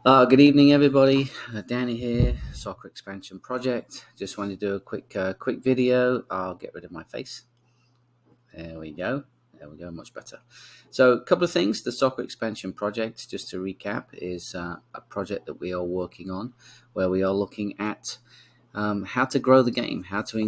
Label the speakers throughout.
Speaker 1: Good evening, everybody. Danny here, Soccer Expansion Project. Just wanted to do a quick video. I'll get rid of my face. There we go. There we go. Much better. So, a couple of things. The Soccer Expansion Project, just to recap, is a project that we are working on, where we are looking at how to grow the game, how to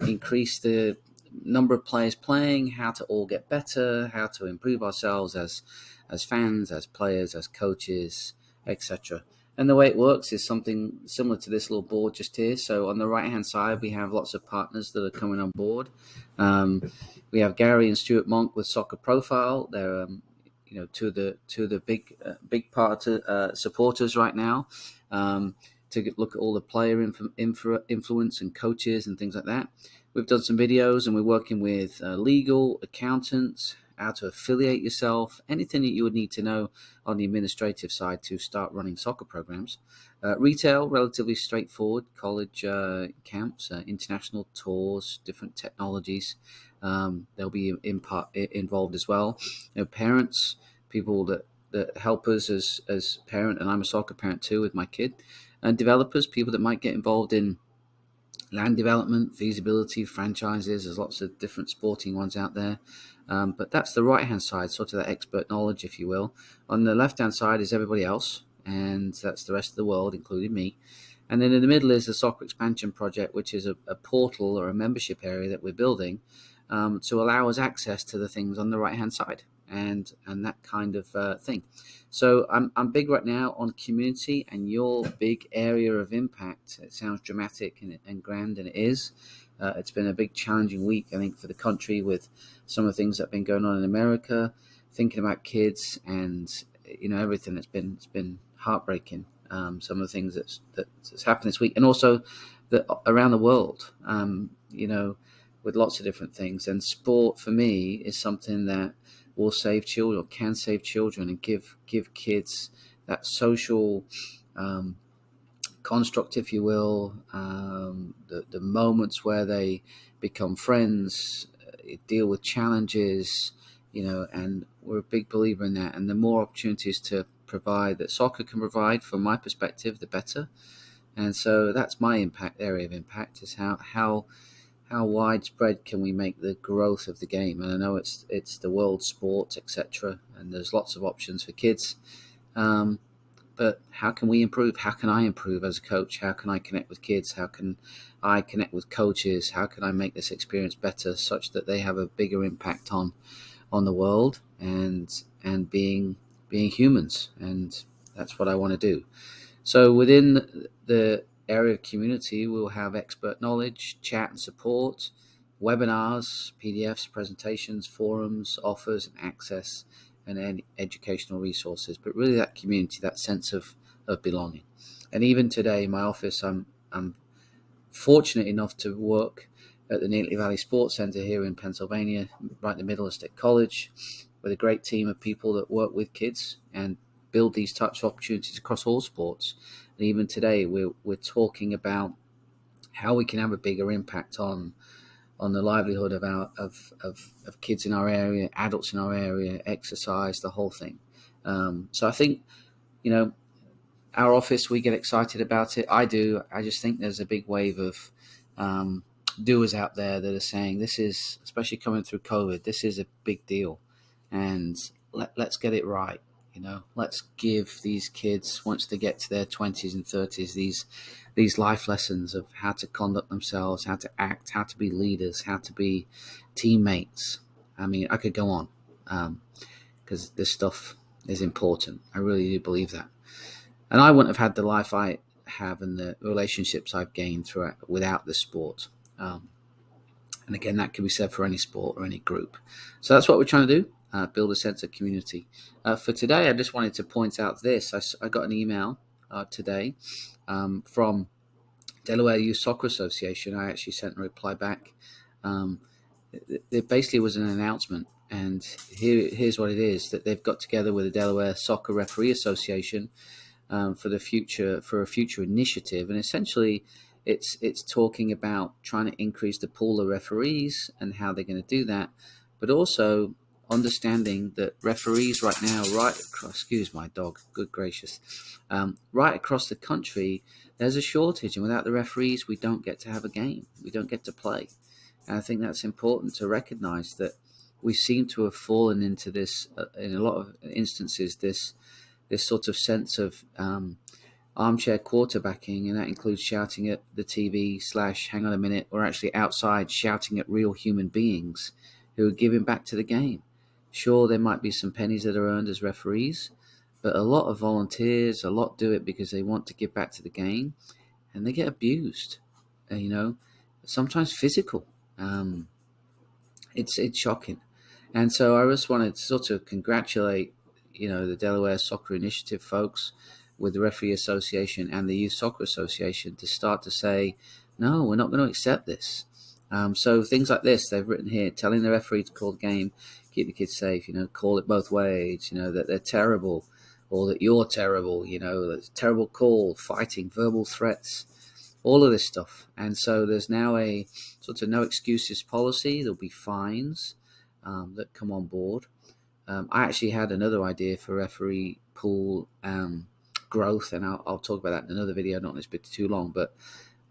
Speaker 1: increase the number of players playing, how to all get better, how to improve ourselves as fans, as players, as coaches, etc. And the way it works is something similar to this little board just here. So on the right hand side, we have lots of partners that are coming on board. We have Gary and Stuart Monk with Soccer Profile. They're two of the big part supporters right now. To look at all the player influence and coaches and things like that. We've done some videos and we're working with legal, accountants, how to affiliate yourself, anything that you would need to know on the administrative side to start running soccer programs. Retail, relatively straightforward, college camps, international tours, different technologies. They'll be involved as well. Parents, people that help us as parent, and I'm a soccer parent too with my kid, and developers, people that might get involved in land development, feasibility, franchises. There's lots of different sporting ones out there. But that's the right-hand side, sort of that expert knowledge, if you will. On the left-hand side is everybody else, and that's the rest of the world, including me. And then in the middle is the Soccer Expansion Project, which is a portal or a membership area that we're building to allow us access to the things on the right-hand side and that kind of thing. So I'm big right now on community and your big area of impact. It sounds dramatic and grand, and it is. It's been a big challenging week, I think, for the country with some of the things that have been going on in America, thinking about kids and everything that's been it's been heartbreaking. Some of the things that's happened this week, and also around the world. With lots of different things. And sport for me is something that will save children, or can save children, and give kids that social construct, if you will, the moments where they become friends, deal with challenges, and we're a big believer in that. And the more opportunities to provide that soccer can provide, from my perspective, the better. And so that's my area of impact, is how widespread can we make the growth of the game? And I know it's the world sport, etc., and there's lots of options for kids. But how can we improve? How can I improve as a coach? How can I connect with kids? How can I connect with coaches? How can I make this experience better, such that they have a bigger impact on the world and being humans? And that's what I want to do. So within the area of community, we'll have expert knowledge, chat and support, webinars, PDFs, presentations, forums, offers and access, and any educational resources. But really that community, that sense of belonging. And even today, in my office, I'm fortunate enough to work at the Neatley Valley Sports Center here in Pennsylvania, right in the middle of State College, with a great team of people that work with kids and build these types of opportunities across all sports. And even today, we're talking about how we can have a bigger impact on the livelihood of kids in our area, adults in our area, exercise, the whole thing. So I think, our office, we get excited about it. I do. I just think there's a big wave of doers out there that are saying this is, especially coming through COVID, this is a big deal, and let's get it right. Let's give these kids, once they get to their 20s and 30s, these life lessons of how to conduct themselves, how to act, how to be leaders, how to be teammates. I mean, I could go on, because this stuff is important. I really do believe that. And I wouldn't have had the life I have and the relationships I've gained throughout without this sport. And again, that can be said for any sport or any group. So that's what we're trying to do. Build a sense of community. For today, I just wanted to point out this. I got an email today from Delaware Youth Soccer Association. I actually sent a reply back. It basically was an announcement, and here's what it is: that they've got together with the Delaware Soccer Referee Association for a future initiative, and essentially it's talking about trying to increase the pool of referees and how they're going to do that, but also understanding that referees right now, right across, excuse my dog, good gracious, right across the country, there's a shortage, and without the referees, we don't get to have a game, we don't get to play. And I think that's important to recognize that we seem to have fallen into this, in a lot of instances, this sort of sense of armchair quarterbacking, and that includes shouting at the TV / hang on a minute, or actually outside shouting at real human beings who are giving back to the game. Sure, there might be some pennies that are earned as referees, but a lot of volunteers, a lot do it because they want to give back to the game, and they get abused, sometimes physical. It's shocking. And so I just wanted to sort of congratulate, the Delaware Soccer Initiative folks with the Referee Association and the Youth Soccer Association to start to say, no, we're not going to accept this. So things like this, they've written here, telling the referee to call the game, keep the kids safe, call it both ways, that they're terrible, or that you're terrible, that's a terrible call, fighting, verbal threats, all of this stuff. And so there's now a sort of no excuses policy. There'll be fines that come on board. I actually had another idea for referee pool growth, and I'll talk about that in another video. I don't want this bit too long, but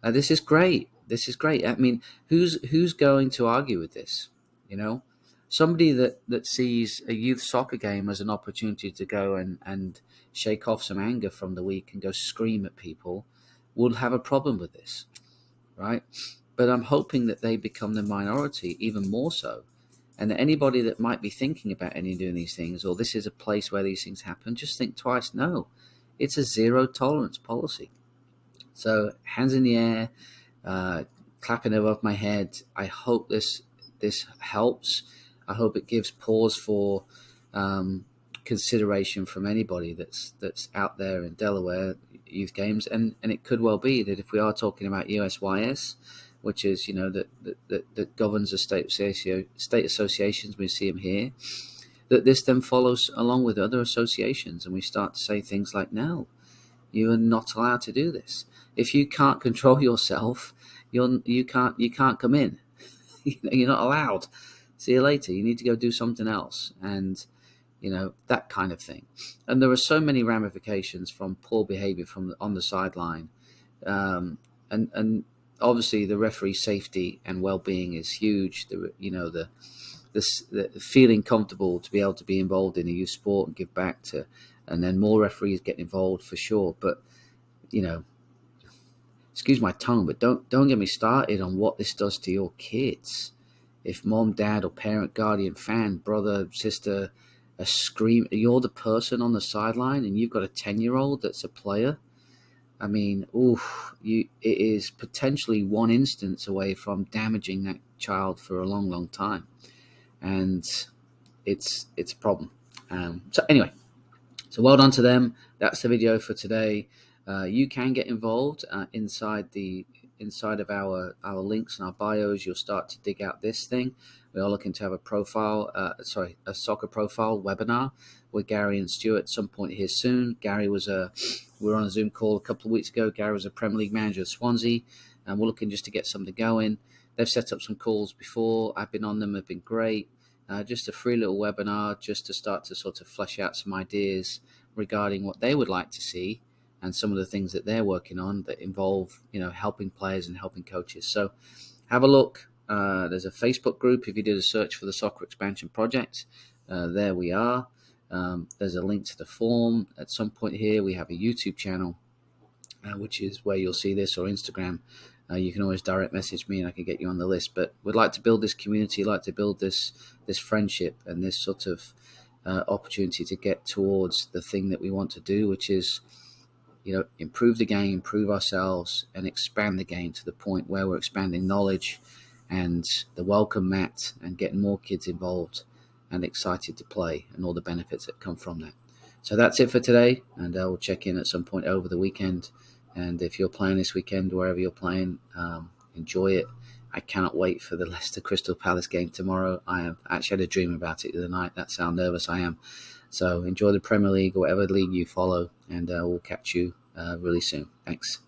Speaker 1: this is great. This is great. I mean, who's going to argue with this? Somebody that sees a youth soccer game as an opportunity to go and shake off some anger from the week and go scream at people will have a problem with this, right? But I'm hoping that they become the minority even more so, and that anybody that might be thinking about doing these things, or this is a place where these things happen, just think twice. No, it's a zero tolerance policy. So hands in the air, clapping above my head. I hope this helps. I hope it gives pause for consideration from anybody that's out there in Delaware youth games, and it could well be that if we are talking about USYS, which is that governs the state associations, we see them here, that this then follows along with other associations, and we start to say things like, no, you are not allowed to do this. If you can't control yourself, you can't come in. You're not allowed. See you later. You need to go do something else, and that kind of thing. And there are so many ramifications from poor behavior on the sideline, and obviously the referee safety and well-being is huge. The feeling comfortable to be able to be involved in a youth sport and give back to, and then more referees get involved for sure. But excuse my tongue, but don't get me started on what this does to your kids. If mom, dad, or parent, guardian, fan, brother, sister you're the person on the sideline, and you've got a 10-year-old that's a player. I mean, it is potentially one instance away from damaging that child for a long, long time, and it's a problem. So anyway, so well done to them. That's the video for today. You can get involved inside of our links and our bios. You'll start to dig out this thing. We are looking to have a soccer profile webinar with Gary and Stuart at some point here soon. Gary we were on a Zoom call a couple of weeks ago. Gary was a Premier League manager at Swansea, and we're looking just to get something going. They've set up some calls before. I've been on them. They've been great. Just a free little webinar just to start to sort of flesh out some ideas regarding what they would like to see and some of the things that they're working on that involve, helping players and helping coaches. So have a look. There's a Facebook group. If you do a search for the Soccer Expansion Project, there we are. There's a link to the form. At some point here, we have a YouTube channel, which is where you'll see this, or Instagram. You can always direct message me and I can get you on the list. But we'd like to build this community, like to build this friendship and this sort of opportunity to get towards the thing that we want to do, which is improve the game, improve ourselves, and expand the game to the point where we're expanding knowledge and the welcome mat and getting more kids involved and excited to play and all the benefits that come from that. So that's it for today, and we'll check in at some point over the weekend. And if you're playing this weekend, wherever you're playing, enjoy it. I cannot wait for the Leicester Crystal Palace game tomorrow. I have actually had a dream about it the other night. That's how nervous I am. So enjoy the Premier League or whatever league you follow, and we'll catch you really soon. Thanks.